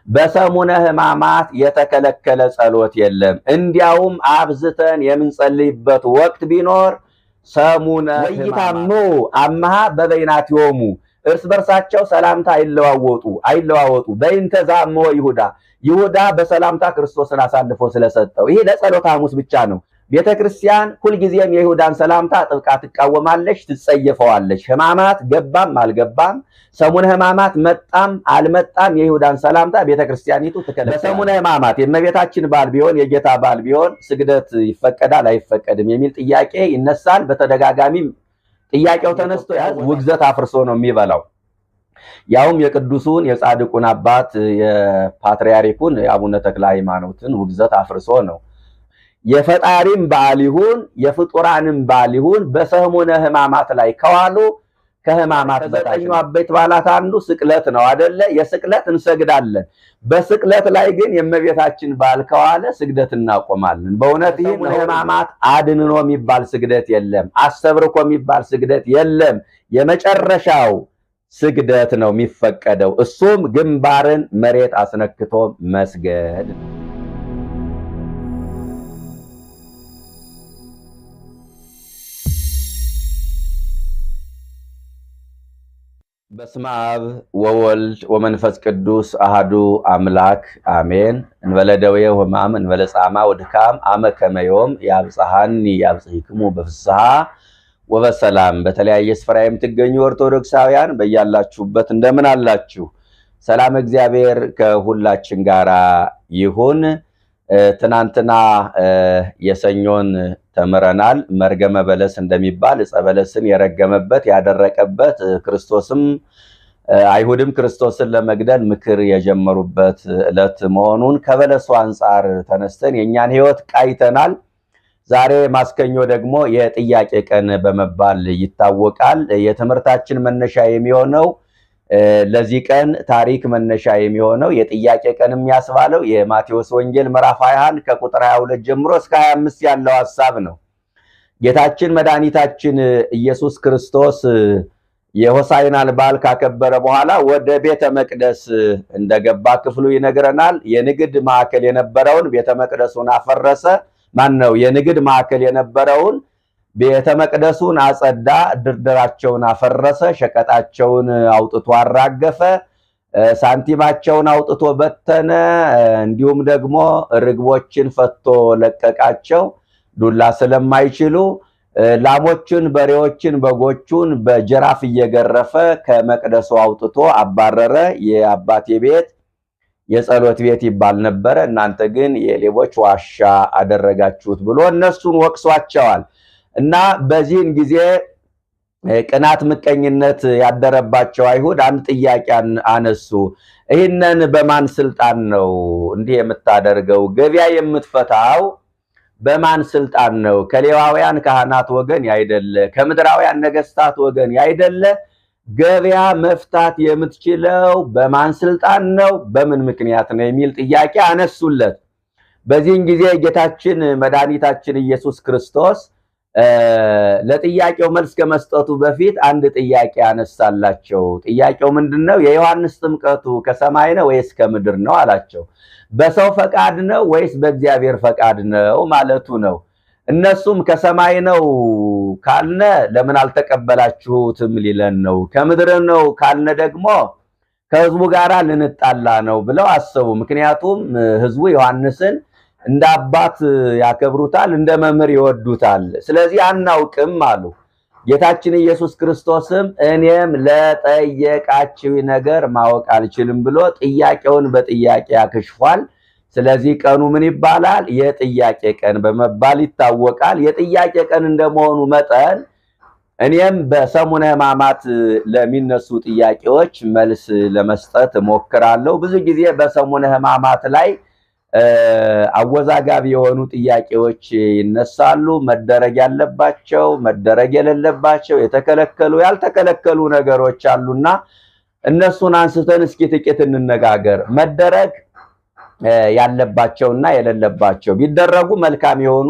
በሰሙነ ሕማማት የተከለከለ ጸሎት የለም። እንዲያውም አብዝተን የምንጸልይበት ወቅት ቢኖር ሰሙነ ወይታሙ አምሃ በበይናቲሆሙ እርስ በርሳቸው ሰላምታ አይለዋወጡ በእንተ ዛሞ ይሁዳ በሰላምታ ክርስቶስን አሳልፎ ስለሰጠው ይሄ ለጸሎተ ሐሙስ ብቻ ነው። ቤተክርስቲያን ሁልጊዜም የይሁዳን ሰላምታ ጥብቃ ትቃወማለች፣ ትጸየፈዋለች። ሕማማት ገባም አልገባም፣ ሰሙነ ሕማማት መጣም አልመጣም የይሁዳን ሰላምታ ቤተክርስቲያኒቱ ትከለክላለች። በሰሙነ ሕማማት የእመቤታችን በዓል ቢሆን የጌታ በዓል ቢሆን ስግደት ይፈቀዳል አይፈቀድም የሚል ጥያቄ ይነሳል። በተደጋጋሚ ጥያቄው ተነስቶ ውግዘት አፍርሶ ነው የሚበላው። ያውም የቅዱሱን የጻድቁን አባት የፓትርያርኩን የአቡነ ተክለ ሃይማኖትን ውግዘት አፍርሶ ነው። የፈጣሪም በዓል ይሁን የፍጡራንም በዓል ይሁን በሰሙነ ሕማማት ላይ ከዋሉ ከሕማማት በታች አበይት በዓላት አንዱ ስቅለት ነው አይደለ? የስቅለት እንሰግዳለን። በስቅለት ላይ ግን የእመቤታችን በዓል ከዋለ ስግደት እናቆማለን። በእውነት ይህ ሕማማት አድንኖ የሚባል ስግደት የለም። አሰብርኮ የሚባል ስግደት የለም። የመጨረሻው ስግደት ነው የሚፈቀደው። እሱም ግንባርን መሬት አስነክቶ መስገድ። በስመ አብ ወወልድ ወመንፈስ ቅዱስ አሃዱ አምላክ አሜን። እንበለ ደዌ ወሕማም እንበለ ጻማ ወድካም አመ ከመ ዮም ያብጽሐኒ ያብጽሕክሙ በፍስሐ ወበሰላም። በተለያየ ስፍራ የምትገኙ ኦርቶዶክሳውያን በያላችሁበት እንደምን አላችሁ? ሰላም እግዚአብሔር ከሁላችን ጋራ ይሁን። ትናንትና የሰኞን ተምረናል። መርገመ በለስ እንደሚባል ዕፀ በለስን የረገመበት ያደረቀበት ክርስቶስም አይሁድም ክርስቶስን ለመግደል ምክር የጀመሩበት ዕለት መሆኑን ከበለሱ አንጻር ተነስተን የእኛን ሕይወት ቃይተናል። ዛሬ ማስከኞ ደግሞ የጥያቄ ቀን በመባል ይታወቃል። የትምህርታችን መነሻ የሚሆነው ለዚህ ቀን ታሪክ መነሻ የሚሆነው የጥያቄ ቀን የሚያስባለው የማቴዎስ ወንጌል ምዕራፍ 21 ከቁጥር 22 ጀምሮ እስከ 25 ያለው ሐሳብ ነው። ጌታችን መድኃኒታችን ኢየሱስ ክርስቶስ የሆሳዕናን በዓል ካከበረ በኋላ ወደ ቤተ መቅደስ እንደገባ ክፍሉ ይነግረናል። የንግድ ማዕከል የነበረውን ቤተ መቅደሱን አፈረሰ። የንግድ ማዕከል የነበረውን ቤተ መቅደሱን አጸዳ፣ ድርድራቸውን አፈረሰ፣ ሸቀጣቸውን አውጥቶ አራገፈ፣ ሳንቲማቸውን አውጥቶ በተነ። እንዲሁም ደግሞ ርግቦችን ፈቶ ለቀቃቸው። ዱላ ስለማይችሉ ላሞችን፣ በሬዎችን፣ በጎቹን በጅራፍ እየገረፈ ከመቅደሱ አውጥቶ አባረረ። የአባቴ ቤት የጸሎት ቤት ይባል ነበረ፣ እናንተ ግን የሌቦች ዋሻ አደረጋችሁት ብሎ እነሱን ወቅሷቸዋል። እና በዚህን ጊዜ ቅናት፣ ምቀኝነት ያደረባቸው አይሁድ አንድ ጥያቄ አነሱ። ይህንን በማን ስልጣን ነው እንዲህ የምታደርገው? ገበያ የምትፈታው በማን ስልጣን ነው? ከሌዋውያን ካህናት ወገን ያይደለ፣ ከምድራውያን ነገስታት ወገን ያይደለ። ገበያ መፍታት የምትችለው በማን ስልጣን ነው? በምን ምክንያት ነው? የሚል ጥያቄ አነሱለት። በዚህን ጊዜ ጌታችን መድኃኒታችን ኢየሱስ ክርስቶስ ለጥያቄው መልስ ከመስጠቱ በፊት አንድ ጥያቄ አነሳላቸው። ጥያቄው ምንድነው? የዮሐንስ ጥምቀቱ ከሰማይ ነው ወይስ ከምድር ነው አላቸው። በሰው ፈቃድ ነው ወይስ በእግዚአብሔር ፈቃድ ነው ማለቱ ነው። እነሱም ከሰማይ ነው ካልነ ለምን አልተቀበላችሁትም ሊለን ነው፣ ከምድር ነው ካልነ ደግሞ ከህዝቡ ጋር ልንጣላ ነው ብለው አሰቡ። ምክንያቱም ህዝቡ ዮሐንስን እንደ አባት ያከብሩታል፣ እንደ መምህር ይወዱታል። ስለዚህ አናውቅም አሉ። ጌታችን ኢየሱስ ክርስቶስም እኔም ለጠየቃችሁ ነገር ማወቅ አልችልም ብሎ ጥያቄውን በጥያቄ ያክሽፏል። ስለዚህ ቀኑ ምን ይባላል? የጥያቄ ቀን በመባል ይታወቃል። የጥያቄ ቀን እንደመሆኑ መጠን እኔም በሰሙነ ሕማማት ለሚነሱ ጥያቄዎች መልስ ለመስጠት እሞክራለሁ። ብዙ ጊዜ በሰሙነ ሕማማት ላይ አወዛጋቢ የሆኑ ጥያቄዎች ይነሳሉ። መደረግ ያለባቸው፣ መደረግ የሌለባቸው፣ የተከለከሉ፣ ያልተከለከሉ ነገሮች አሉና እነሱን አንስተን እስኪ ጥቂት እንነጋገር። መደረግ ያለባቸውና የሌለባቸው ቢደረጉ መልካም የሆኑ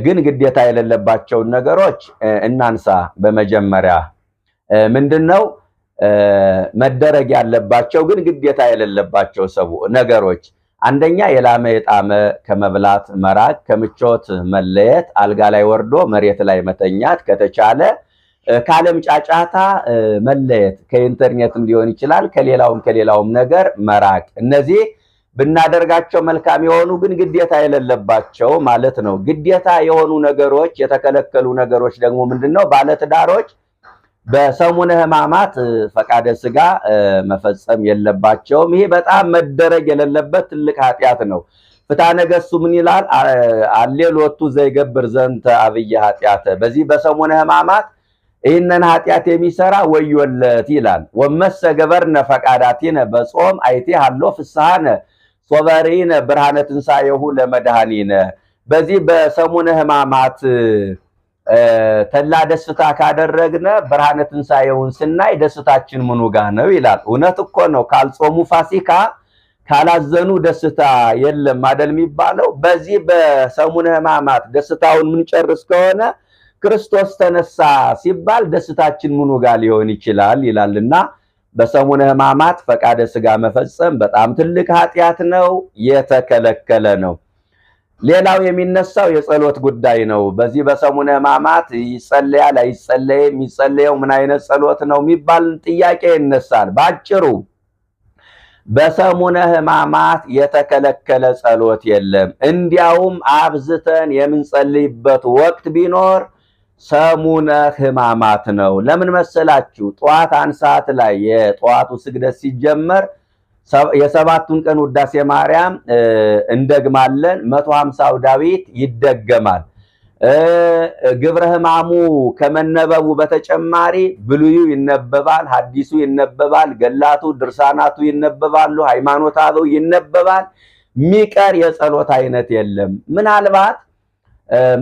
ግን ግዴታ የሌለባቸውን ነገሮች እናንሳ። በመጀመሪያ ምንድነው? መደረግ ያለባቸው ግን ግዴታ የሌለባቸው ነገሮች አንደኛ የላመ የጣመ ከመብላት መራቅ፣ ከምቾት መለየት፣ አልጋ ላይ ወርዶ መሬት ላይ መተኛት፣ ከተቻለ ከዓለም ጫጫታ መለየት፣ ከኢንተርኔትም ሊሆን ይችላል ከሌላውም ነገር መራቅ። እነዚህ ብናደርጋቸው መልካም የሆኑ ግን ግዴታ የሌለባቸው ማለት ነው። ግዴታ የሆኑ ነገሮች የተከለከሉ ነገሮች ደግሞ ምንድነው? ባለትዳሮች በሰሙነ ሕማማት ፈቃደ ስጋ መፈጸም የለባቸውም። ይሄ በጣም መደረግ የሌለበት ትልቅ ኃጢአት ነው። ፍትሐ ነገሥቱ ምን ይላል? አሌሎቱ ዘይገብር ዘንተ አብየ ኃጢአተ፣ በዚህ በሰሙነ ሕማማት ይህንን ኃጢአት የሚሰራ ወዮለት ይላል። ወመሰ ገበርነ ፈቃዳቲነ በጾም አይቴ ሃሎ ፍስሐነ ሶበሪነ ብርሃነ ትንሣኤሁ ለመድኃኒነ፣ በዚህ በሰሙነ ሕማማት ተላ ደስታ ካደረግነ ብርሃነ ትንሣኤውን ስናይ ደስታችን ምኑ ጋር ነው ይላል። እውነት እኮ ነው። ካልጾሙ ፋሲካ ካላዘኑ ደስታ የለም አይደል የሚባለው። በዚህ በሰሙነ ሕማማት ደስታውን ምንጨርስ ከሆነ ክርስቶስ ተነሳ ሲባል ደስታችን ምኑ ጋር ሊሆን ይችላል ይላልና በሰሙነ ሕማማት ፈቃደ ስጋ መፈጸም በጣም ትልቅ ኃጢአት ነው፣ የተከለከለ ነው። ሌላው የሚነሳው የጸሎት ጉዳይ ነው። በዚህ በሰሙነ ሕማማት ይጸለያል አይጸለይም? የሚጸለየው ምን አይነት ጸሎት ነው የሚባል ጥያቄ ይነሳል። ባጭሩ በሰሙነ ሕማማት የተከለከለ ጸሎት የለም። እንዲያውም አብዝተን የምንጸልይበት ወቅት ቢኖር ሰሙነ ሕማማት ነው። ለምን መሰላችሁ? ጠዋት አንድ ሰዓት ላይ የጠዋቱ ስግደት ሲጀመር የሰባቱን ቀን ውዳሴ ማርያም እንደግማለን። 150ው ዳዊት ይደገማል። ግብረ ሕማሙ ከመነበቡ በተጨማሪ ብሉዩ ይነበባል፣ ሐዲሱ ይነበባል፣ ገላቱ ድርሳናቱ ይነበባሉ፣ ሃይማኖተ አበው ይነበባል። ሚቀር የጸሎት አይነት የለም። ምናልባት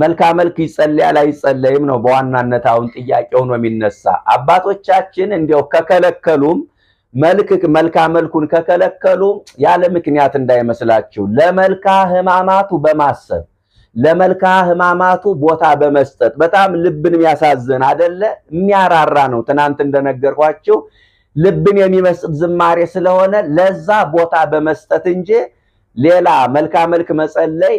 መልካ መልክ ይጸለያል አይጸለይም ነው በዋናነት አሁን ጥያቄው ነው የሚነሳ። አባቶቻችን እንዲያው ከከለከሉም መልካ መልኩን ከከለከሉ ያለ ምክንያት እንዳይመስላችሁ፣ ለመልካ ሕማማቱ በማሰብ ለመልካ ሕማማቱ ቦታ በመስጠት በጣም ልብን የሚያሳዝን አይደለ? የሚያራራ ነው። ትናንት እንደነገርኳችሁ ልብን የሚመስጥ ዝማሬ ስለሆነ ለዛ ቦታ በመስጠት እንጂ ሌላ መልካ መልክ መጸለይ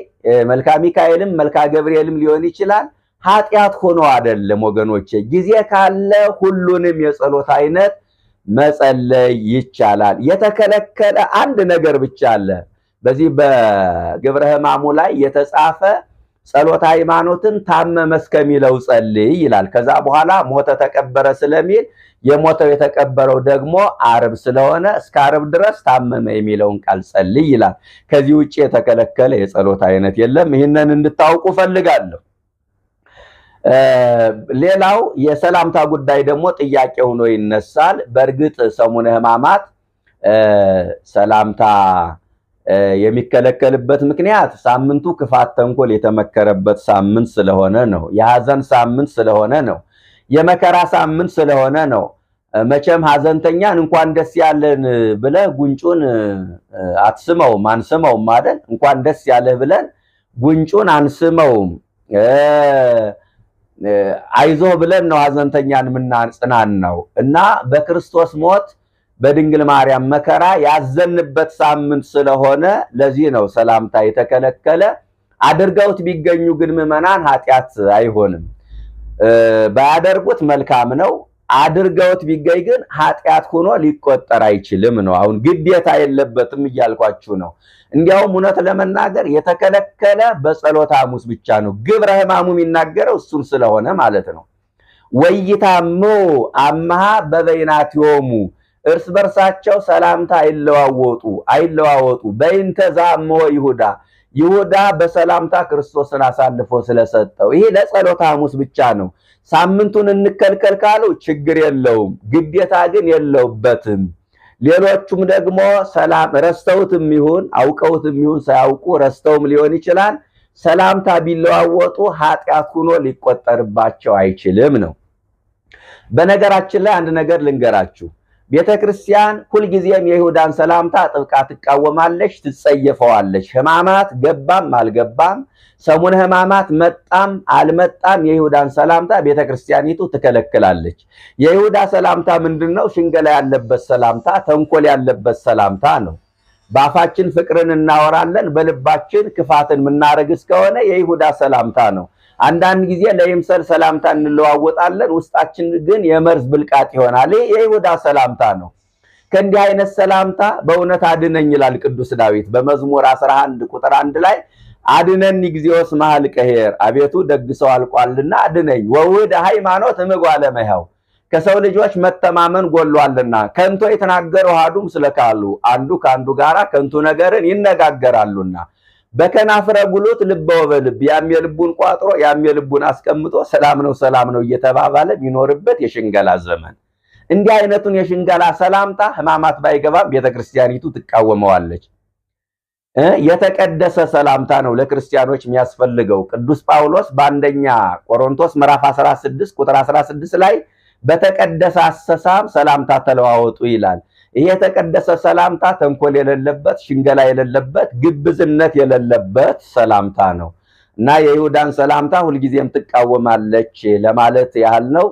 መልካ ሚካኤልም መልካ ገብርኤልም ሊሆን ይችላል ኃጢአት ሆኖ አይደለም ወገኖቼ። ጊዜ ካለ ሁሉንም የጸሎት አይነት መጸለይ ይቻላል። የተከለከለ አንድ ነገር ብቻ አለ። በዚህ በግብረ ሕማሙ ላይ የተጻፈ ጸሎተ ሃይማኖትን ታመመ እስከሚለው ጸልይ ይላል። ከዛ በኋላ ሞተ ተቀበረ ስለሚል የሞተው የተቀበረው ደግሞ ዓርብ ስለሆነ እስከ ዓርብ ድረስ ታመመ የሚለውን ቃል ጸልይ ይላል። ከዚህ ውጪ የተከለከለ የጸሎት አይነት የለም። ይህንን እንድታውቁ ፈልጋለሁ። ሌላው የሰላምታ ጉዳይ ደግሞ ጥያቄ ሆኖ ይነሳል። በእርግጥ ሰሙነ ሕማማት ሰላምታ የሚከለከልበት ምክንያት ሳምንቱ ክፋት ተንኮል የተመከረበት ሳምንት ስለሆነ ነው። የሐዘን ሳምንት ስለሆነ ነው። የመከራ ሳምንት ስለሆነ ነው። መቼም ሐዘንተኛን እንኳን ደስ ያለን ብለህ ጉንጩን አትስመውም አንስመውም አይደል? እንኳን ደስ ያለህ ብለን ጉንጩን አንስመውም። አይዞህ ብለን ነው ሐዘንተኛን ምናጽናናው እና በክርስቶስ ሞት በድንግል ማርያም መከራ ያዘንበት ሳምንት ስለሆነ ለዚህ ነው ሰላምታ የተከለከለ። አድርገውት ቢገኙ ግን ምዕመናን ኃጢአት አይሆንም። ባያደርጉት መልካም ነው። አድርገውት ቢገኝ ግን ኃጢአት ሆኖ ሊቆጠር አይችልም ነው። አሁን ግዴታ የለበትም እያልኳችሁ ነው። እንዲያውም እውነት ለመናገር የተከለከለ በጸሎተ ሐሙስ ብቻ ነው። ግብረ ሕማሙ የሚናገረው እሱን ስለሆነ ማለት ነው። ወይታሙ አምሃ በበይናቲሆሙ፣ እርስ በርሳቸው ሰላምታ አይለዋወጡ። በእንተ ዘአምሖ ይሁዳ በሰላምታ ክርስቶስን አሳልፎ ስለሰጠው። ይሄ ለጸሎተ ሐሙስ ብቻ ነው። ሳምንቱን እንከልከል ካሉ ችግር የለውም፣ ግዴታ ግን የለውበትም። ሌሎቹም ደግሞ ሰላም ረስተውትም ይሁን አውቀውትም ይሁን ሳያውቁ ረስተውም ሊሆን ይችላል ሰላምታ ቢለዋወጡ ኃጢአት ሆኖ ሊቆጠርባቸው አይችልም ነው። በነገራችን ላይ አንድ ነገር ልንገራችሁ። ቤተክርስቲያን ሁልጊዜም የይሁዳን ሰላምታ ጥብቃ ትቃወማለች፣ ትጸየፈዋለች። ሕማማት ገባም አልገባም፣ ሰሙነ ሕማማት መጣም አልመጣም የይሁዳን ሰላምታ ቤተክርስቲያኒቱ ትከለክላለች። የይሁዳ ሰላምታ ምንድነው? ሽንገላ ያለበት ሰላምታ፣ ተንኮል ያለበት ሰላምታ ነው። በአፋችን ፍቅርን እናወራለን፣ በልባችን ክፋትን ምናረግ እስከሆነ የይሁዳ ሰላምታ ነው። አንዳንድ ጊዜ ለይምሰል ሰላምታ እንለዋወጣለን፣ ውስጣችን ግን የመርዝ ብልቃጥ ይሆናል። የይሁዳ ሰላምታ ነው። ከእንዲህ አይነት ሰላምታ በእውነት አድነኝ ይላል ቅዱስ ዳዊት በመዝሙር 11 ቁጥር 1 ላይ አድነኒ እግዚኦስ መሃል ቀሄር፣ አቤቱ ደግ ሰው አልቋልና አድነኝ። ወውድ ሃይማኖት እምጓለ እመሕያው፣ ከሰው ልጆች መተማመን ጎሏልና። ከንቶ የተናገሩ አሐዱም ስለካሉ፣ አንዱ ከአንዱ ጋራ ከንቱ ነገርን ይነጋገራሉና። በከናፍረ ጉሉት ልበ ወበልብ፣ ያም የልቡን ቋጥሮ ያም የልቡን አስቀምጦ ሰላም ነው እየተባባለ የሚኖርበት የሽንገላ ዘመን። እንዲህ አይነቱን የሽንገላ ሰላምታ ሕማማት ባይገባም ቤተክርስቲያኒቱ ትቃወመዋለች። የተቀደሰ ሰላምታ ነው ለክርስቲያኖች የሚያስፈልገው። ቅዱስ ጳውሎስ በአንደኛ ቆሮንቶስ ምዕራፍ 16 ቁጥር 16 ላይ በተቀደሰ አሰሳም ሰላምታ ተለዋወጡ ይላል። ይሄ የተቀደሰ ሰላምታ ተንኮል የሌለበት፣ ሽንገላ የሌለበት፣ ግብዝነት የሌለበት ሰላምታ ነው እና የይሁዳን ሰላምታ ሁልጊዜም ትቃወማለች ለማለት ያህል ነው።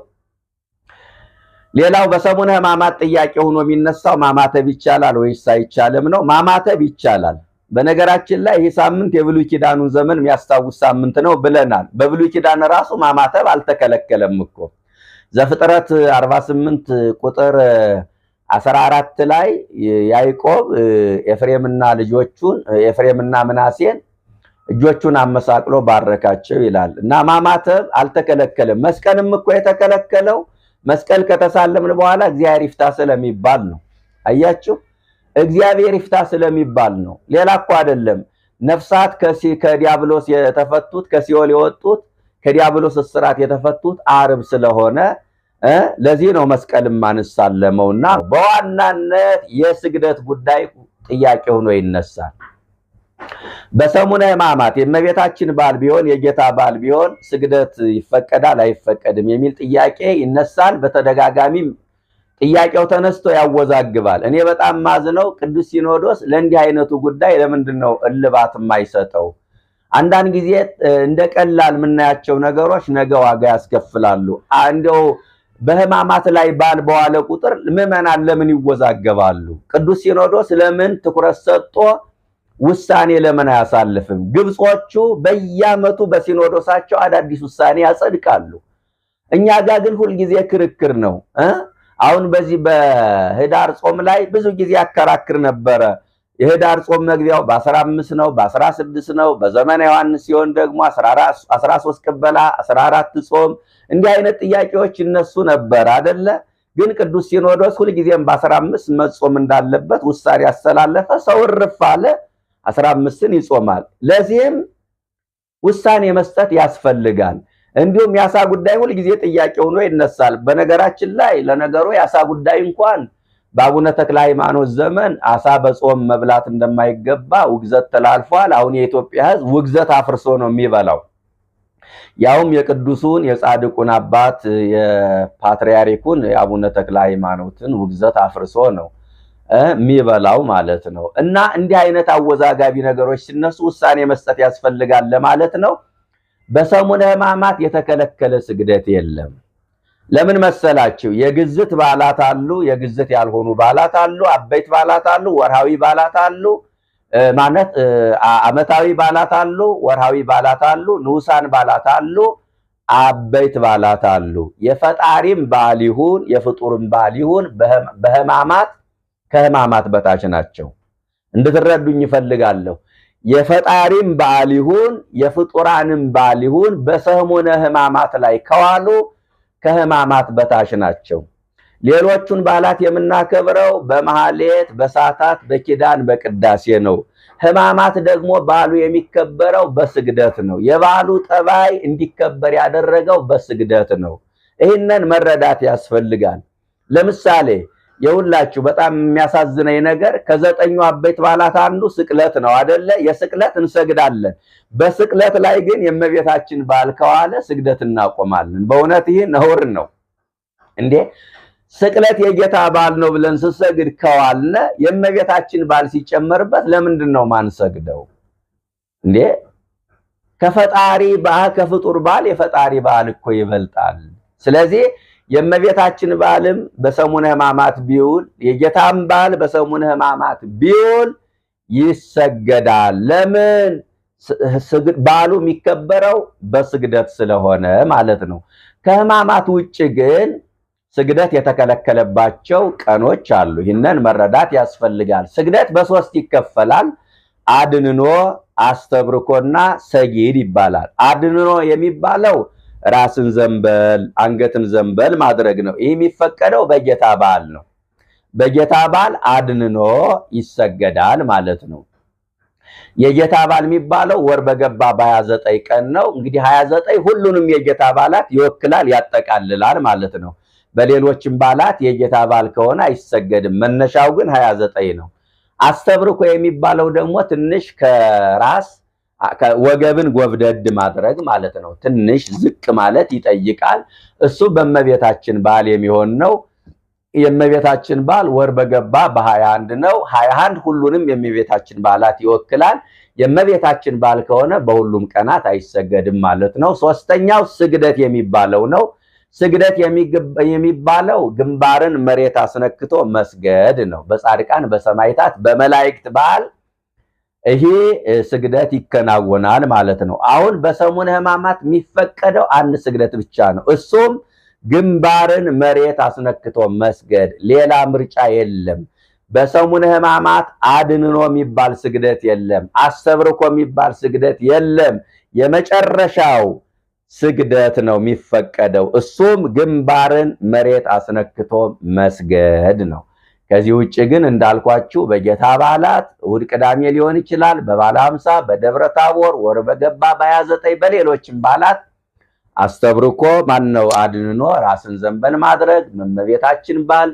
ሌላው በሰሙነ ሕማማት ጥያቄ ሆኖ የሚነሳው ማማተብ ይቻላል ወይስ አይቻልም ነው። ማማተብ ይቻላል። በነገራችን ላይ ይህ ሳምንት የብሉይ ኪዳኑን ዘመን የሚያስታውስ ሳምንት ነው ብለናል። በብሉይ ኪዳን ራሱ ማማተብ አልተከለከለም እኮ። ዘፍጥረት 48 ቁጥር 14 ላይ ያዕቆብ ኤፍሬምና ምናሴን እጆቹን አመሳቅሎ ባረካቸው ይላል እና ማማተብ አልተከለከለም። መስቀልም እኮ የተከለከለው መስቀል ከተሳለምን በኋላ እግዚአብሔር ይፍታ ስለሚባል ነው። አያችሁ፣ እግዚአብሔር ይፍታ ስለሚባል ነው። ሌላ እኮ አይደለም። ነፍሳት ከዲያብሎስ የተፈቱት፣ ከሲኦል የወጡት፣ ከዲያብሎስ እስራት የተፈቱት ዓርብ ስለሆነ ለዚህ ነው መስቀልም ማንሳለመውና በዋናነት የስግደት ጉዳይ ጥያቄ ሆኖ ይነሳል። በሰሙነ ሕማማት የእመቤታችን በዓል ቢሆን የጌታ በዓል ቢሆን ስግደት ይፈቀዳል አይፈቀድም የሚል ጥያቄ ይነሳል። በተደጋጋሚም ጥያቄው ተነስቶ ያወዛግባል። እኔ በጣም ማዝነው ቅዱስ ሲኖዶስ ለእንዲህ አይነቱ ጉዳይ ለምንድን ነው እልባት የማይሰጠው? አንዳንድ ጊዜ እንደ ቀላል የምናያቸው ነገሮች ነገ ዋጋ ያስከፍላሉ። እንደው በሕማማት ላይ በዓል በዋለ ቁጥር ምዕመናን ለምን ይወዛገባሉ? ቅዱስ ሲኖዶስ ለምን ትኩረት ሰጥቶ ውሳኔ ለምን አያሳልፍም? ግብጾቹ በየዓመቱ በሲኖዶሳቸው አዳዲስ ውሳኔ ያጸድቃሉ። እኛ ጋር ግን ሁልጊዜ ክርክር ነው። አሁን በዚህ በህዳር ጾም ላይ ብዙ ጊዜ ያከራክር ነበረ። የህዳር ጾም መግቢያው በ15 ነው፣ በ16 ነው። በዘመነ ዮሐንስ ሲሆን ደግሞ 13 ቅበላ፣ 14 ጾም፣ እንዲህ አይነት ጥያቄዎች ይነሱ ነበር አይደለ? ግን ቅዱስ ሲኖዶስ ሁልጊዜም በ15 መጾም እንዳለበት ውሳኔ ያስተላለፈ። ሰው እርፍ አለ፣ 15ን ይጾማል። ለዚህም ውሳኔ መስጠት ያስፈልጋል። እንዲሁም የአሳ ጉዳይ ሁልጊዜ ጥያቄ ሆኖ ይነሳል። በነገራችን ላይ ለነገሩ የአሳ ጉዳይ እንኳን በአቡነ ተክለ ሃይማኖት ዘመን አሳ በጾም መብላት እንደማይገባ ውግዘት ተላልፏል። አሁን የኢትዮጵያ ሕዝብ ውግዘት አፍርሶ ነው የሚበላው። ያውም የቅዱሱን የጻድቁን አባት የፓትርያርኩን የአቡነ ተክለ ሃይማኖትን ውግዘት አፍርሶ ነው የሚበላው ማለት ነው። እና እንዲህ አይነት አወዛጋቢ ነገሮች ሲነሱ ውሳኔ መስጠት ያስፈልጋል ለማለት ነው። በሰሙነ ሕማማት የተከለከለ ስግደት የለም። ለምን መሰላችሁ? የግዝት በዓላት አሉ፣ የግዝት ያልሆኑ በዓላት አሉ፣ አበይት በዓላት አሉ፣ ወርሃዊ በዓላት አሉ፣ ማለት ዓመታዊ በዓላት አሉ፣ ወርሃዊ በዓላት አሉ፣ ንዑሳን በዓላት አሉ፣ አበይት በዓላት አሉ። የፈጣሪም በዓል ይሁን የፍጡርም በዓል ይሁን በሕማማት ከሕማማት በታች ናቸው። እንድትረዱኝ ይፈልጋለሁ። የፈጣሪም በዓል ይሁን የፍጡራንም በዓል ይሁን በሰሙነ ሕማማት ላይ ከዋሉ ከሕማማት በታች ናቸው። ሌሎቹን በዓላት የምናከብረው በመሐሌት፣ በሰዓታት፣ በኪዳን፣ በቅዳሴ ነው። ሕማማት ደግሞ በዓሉ የሚከበረው በስግደት ነው። የበዓሉ ጠባይ እንዲከበር ያደረገው በስግደት ነው። ይህንን መረዳት ያስፈልጋል። ለምሳሌ የሁላችሁ በጣም የሚያሳዝነኝ ነገር ከ9 አበይት በዓላት አንዱ ስቅለት ነው አይደለ? የስቅለት እንሰግዳለን። በስቅለት ላይ ግን የእመቤታችን በዓል ከዋለ ስግደት እናቆማለን። በእውነት ይህ ነውር ነው እንዴ! ስቅለት የጌታ በዓል ነው ብለን ስሰግድ ከዋልነ የእመቤታችን በዓል ሲጨመርበት ለምንድን ነው ማንሰግደው እንዴ? ከፈጣሪ በዓል ከፍጡር በዓል የፈጣሪ በዓል እኮ ይበልጣል። ስለዚህ የእመቤታችን በዓልም በሰሙነ ሕማማት ቢውል የጌታም በዓል በሰሙነ ሕማማት ቢውል ይሰገዳል። ለምን? በዓሉ የሚከበረው በስግደት ስለሆነ ማለት ነው። ከሕማማት ውጭ ግን ስግደት የተከለከለባቸው ቀኖች አሉ። ይህንን መረዳት ያስፈልጋል። ስግደት በሶስት ይከፈላል። አድንኖ፣ አስተብርኮና ሰጊድ ይባላል። አድንኖ የሚባለው ራስን ዘንበል አንገትን ዘንበል ማድረግ ነው። ይህ የሚፈቀደው በጌታ በዓል ነው። በጌታ በዓል አድንኖ ይሰገዳል ማለት ነው። የጌታ በዓል የሚባለው ወር በገባ በ29 ቀን ነው። እንግዲህ 29 ሁሉንም የጌታ በዓላት ይወክላል ያጠቃልላል ማለት ነው። በሌሎችም በዓላት የጌታ በዓል ከሆነ አይሰገድም። መነሻው ግን 29 ነው። አስተብርኮ የሚባለው ደግሞ ትንሽ ከራስ ወገብን ጎብደድ ማድረግ ማለት ነው። ትንሽ ዝቅ ማለት ይጠይቃል። እሱ በእመቤታችን በዓል የሚሆን ነው። የእመቤታችን በዓል ወር በገባ በ21 ነው። 21 ሁሉንም የእመቤታችን በዓላት ይወክላል። የእመቤታችን በዓል ከሆነ በሁሉም ቀናት አይሰገድም ማለት ነው። ሶስተኛው ስግደት የሚባለው ነው። ስግደት የሚባለው ግንባርን መሬት አስነክቶ መስገድ ነው። በጻድቃን በሰማዕታት በመላእክት በዓል ይሄ ስግደት ይከናወናል ማለት ነው። አሁን በሰሙነ ሕማማት የሚፈቀደው አንድ ስግደት ብቻ ነው። እሱም ግንባርን መሬት አስነክቶ መስገድ፣ ሌላ ምርጫ የለም። በሰሙነ ሕማማት አድንኖ የሚባል ስግደት የለም። አስተብርኮ የሚባል ስግደት የለም። የመጨረሻው ስግደት ነው የሚፈቀደው። እሱም ግንባርን መሬት አስነክቶ መስገድ ነው። ከዚህ ውጭ ግን እንዳልኳችሁ በጌታ በዓላት እሑድ ቅዳሜ ሊሆን ይችላል፣ በበዓለ ሃምሳ፣ በደብረ ታቦር፣ ወር በገባ በ29 በሌሎችም በዓላት አስተብርኮ ማነው አድንኖ ራስን ዘንበል ማድረግ፣ እመቤታችን በዓል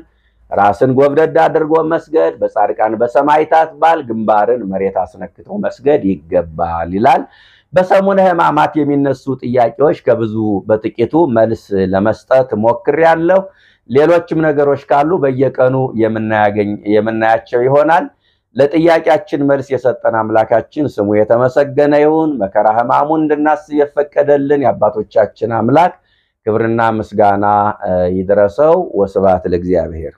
ራስን ጎብደድ አድርጎ መስገድ፣ በጻድቃን በሰማዕታት በዓል ግንባርን መሬት አስነክቶ መስገድ ይገባል ይላል። በሰሙነ ሕማማት የሚነሱ ጥያቄዎች ከብዙ በጥቂቱ መልስ ለመስጠት ሞክሬያለሁ። ሌሎችም ነገሮች ካሉ በየቀኑ የምናያቸው ይሆናል። ለጥያቄያችን መልስ የሰጠን አምላካችን ስሙ የተመሰገነ ይሁን። መከራ ሕማሙን እንድናስብ የፈቀደልን የአባቶቻችን አምላክ ክብርና ምስጋና ይድረሰው። ወስብሐት ለእግዚአብሔር።